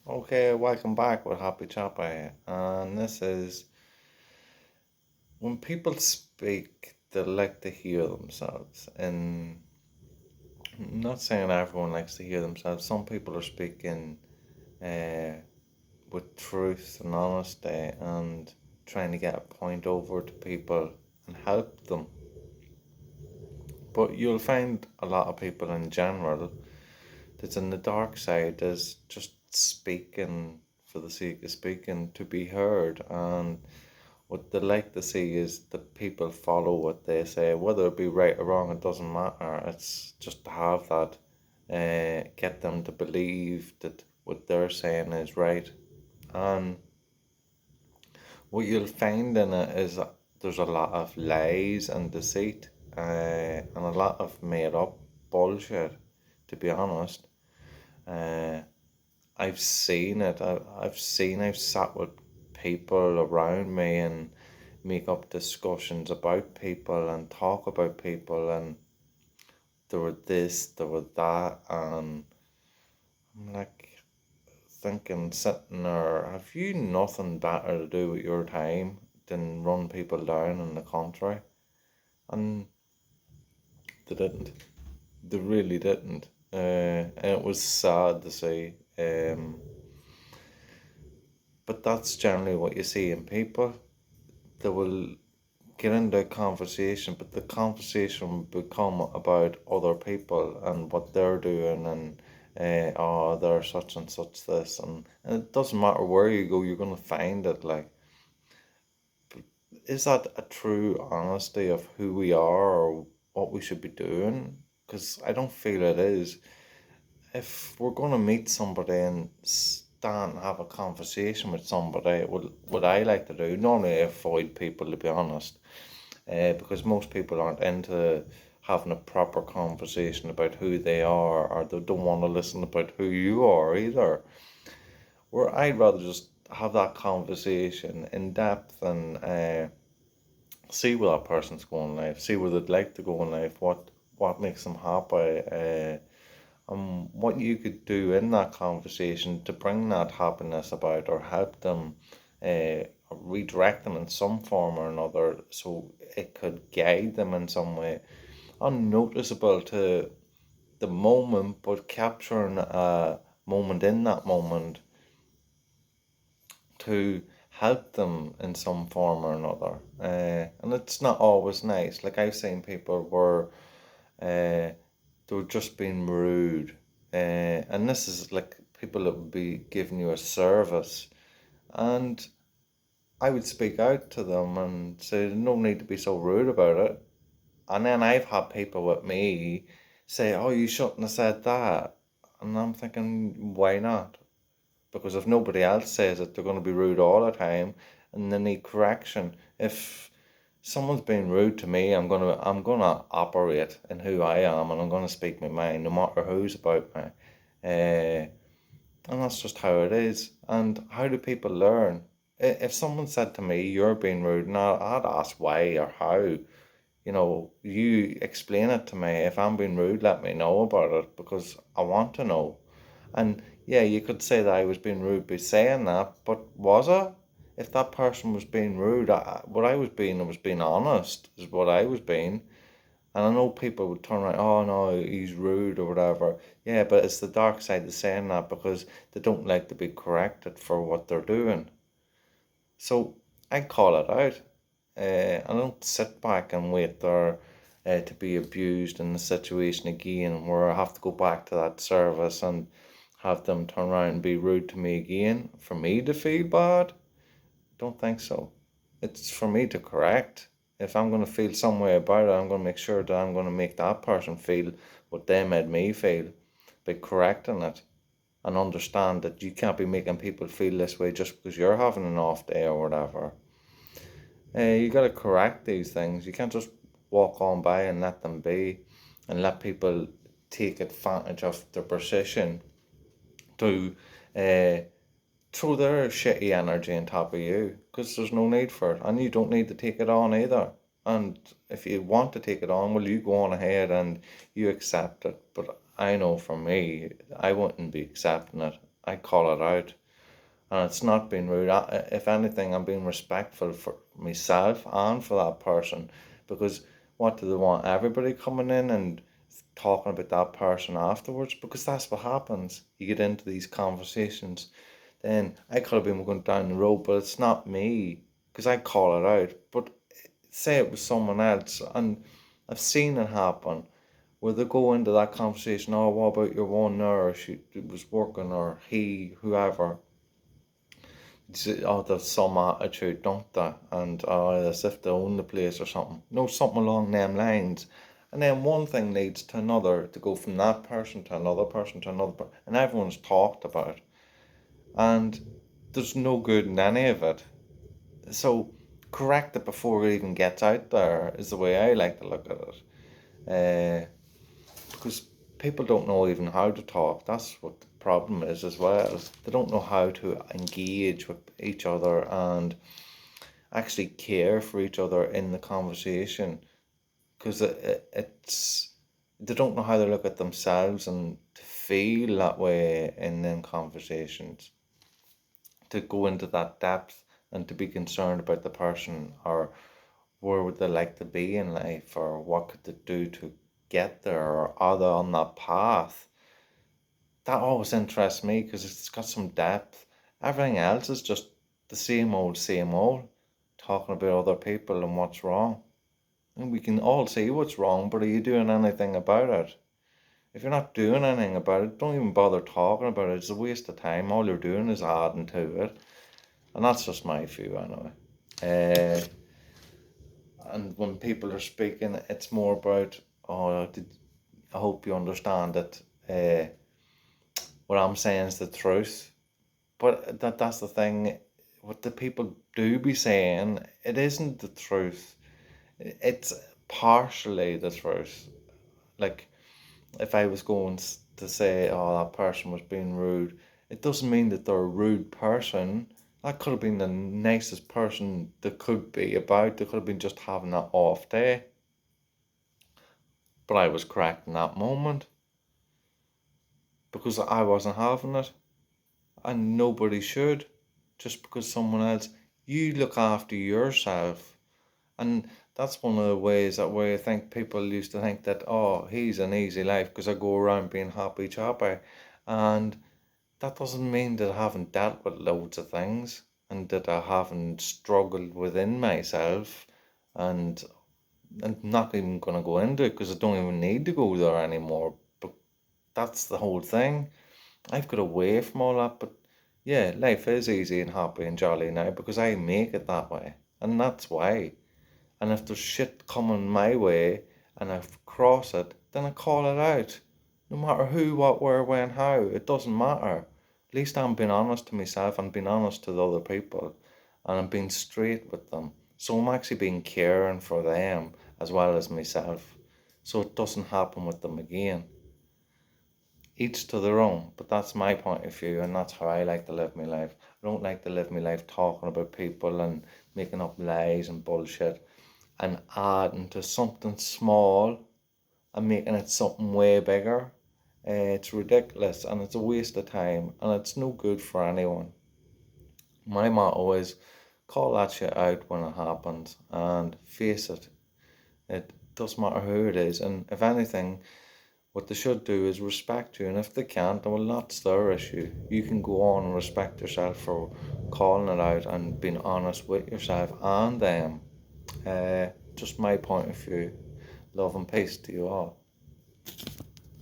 Okay, welcome back with Happy Chappy. And this is when people speak, they like to hear themselves. And I'm not saying everyone likes to hear themselves. Some people are speaking uh, with truth and honesty and trying to get a point over to people and help them. But you'll find a lot of people in general that's in the dark side is just speaking for the sake of speaking to be heard. And what they like to see is that people follow what they say, whether it be right or wrong, it doesn't matter. It's just to have that, get them to believe that what they're saying is right. And what you'll find in it is that there's a lot of lies and deceit, and a lot of made up bullshit, to be honest. Uh, I've seen it. I've sat with people around me and make up discussions about people and talk about people, and there were this, there were that, and I'm like thinking, sitting there, have you nothing better to do with your time than run people down in the country? And they didn't. They really didn't. And it was sad to see. But that's generally what you see in people. They will get into a conversation, but the conversation will become about other people and what they're doing and oh, they're such and such this, and it doesn't matter where you go, you're gonna find it. Like, is that a true honesty of who we are or what we should be doing? Because I don't feel it is. If we're gonna meet somebody and stand and have a conversation with somebody, what I like to do, normally I avoid people, to be honest, because most people aren't into having a proper conversation about who they are, or they don't want to listen about who you are either. Where I'd rather just have that conversation in depth and see where that person's going in life, see where they'd like to go in life, what makes them happy, what you could do in that conversation to bring that happiness about or help them, redirect them in some form or another so it could guide them in some way, unnoticeable to the moment, but capturing a moment in that moment to help them in some form or another. And it's not always nice. Like I've seen people where they were just being rude. And this is like people that would be giving you a service. And I would speak out to them and say, no need to be so rude about it. And then I've had people with me say, oh, you shouldn't have said that. And I'm thinking, why not? Because if nobody else says it, they're going to be rude all the time and they need correction. If someone's being rude to me, I'm gonna operate in who I am and I'm gonna speak my mind no matter who's about me. Uh, and that's just how it is. And how do people learn? If someone said to me, you're being rude, now I'd ask why or how. You explain it to me. If I'm being rude, let me know about it because I want to know. And yeah, you could say that I was being rude by saying that, but was I? If that person was being rude, what I was being honest, is what I was being. And I know people would turn around, oh no, he's rude or whatever. Yeah, but it's the dark side of saying that because they don't like to be corrected for what they're doing. So I call it out. I don't sit back and wait there to be abused in the situation again where I have to go back to that service and have them turn around and be rude to me again for me to feel bad. Don't think so. It's for me to correct. If I'm going to feel some way about it, I'm going to make sure that I'm going to make that person feel what they made me feel by correcting it and understand that you can't be making people feel this way just because you're having an off day or whatever. You got to correct these things. You can't just walk on by and let them be and let people take advantage of their position to uh, throw their shitty energy on top of you because there's no need for it and you don't need to take it on either. And if you want to take it on, well, you go on ahead and you accept it. But I know for me, I wouldn't be accepting it. I call it out. And it's not being rude. If anything, I'm being respectful for myself and for that person, because what do they want? Everybody coming in and talking about that person afterwards? Because that's what happens. You get into these conversations. Then I could have been going down the road, but it's not me because I call it out. But say it was someone else, and I've seen it happen where they go into that conversation. Oh, what about your one nurse? She was working, or he, whoever. Oh, there's some attitude, don't they? And as if they own the place or something. No, something along them lines. And then one thing leads to another, to go from that person to another person to another person. And everyone's talked about it. And there's no good in any of it. So correct it before it even gets out there is the way I like to look at it. Because people don't know even how to talk. That's what the problem is as well. They don't know how to engage with each other and actually care for each other in the conversation. Because it's they don't know how to look at themselves and to feel that way in them conversations. To go into that depth and to be concerned about the person, or where would they like to be in life, or what could they do to get there, or are they on that path? That always interests me because it's got some depth. Everything else is just the same old, talking about other people and what's wrong. And we can all see what's wrong, but are you doing anything about it? If you're not doing anything about it, don't even bother talking about it. It's a waste of time. All you're doing is adding to it. And that's just my view anyway. Uh, and when people are speaking, it's more about, oh, I hope you understand that what I'm saying is the truth. But that's the thing. What the people do be saying, it isn't the truth. It's partially the truth. Like, if I was going to say, oh, that person was being rude, it doesn't mean that they're a rude person. That could have been the nicest person they could be about. They could have been just having that off day. But I was correct in that moment because I wasn't having it. And nobody should. Just because someone else, you look after yourself. And that's one of the ways that where I think people used to think that, oh, he's an easy life because I go around being happy chappy. And that doesn't mean that I haven't dealt with loads of things and that I haven't struggled within myself. And I'm not even going to go into it because I don't even need to go there anymore. But that's the whole thing. I've got away from all that, but yeah, life is easy and happy and jolly now because I make it that way. And that's why. And if there's shit coming my way and I cross it, then I call it out. No matter who, what, where, when, how, it doesn't matter. At least I'm being honest to myself and being honest to the other people. And I'm being straight with them. So I'm actually being caring for them as well as myself. So it doesn't happen with them again. Each to their own, but that's my point of view, and that's how I like to live my life. I don't like to live my life talking about people and making up lies and bullshit and adding to something small and making it something way bigger. It's ridiculous and it's a waste of time and it's no good for anyone. My motto is call that shit out when it happens and face it. It doesn't matter who it is, and if anything, what they should do is respect you, and if they can't, then well, that's their issue. You can go on and respect yourself for calling it out and being honest with yourself and them. Just my point of view. Love and peace to you all.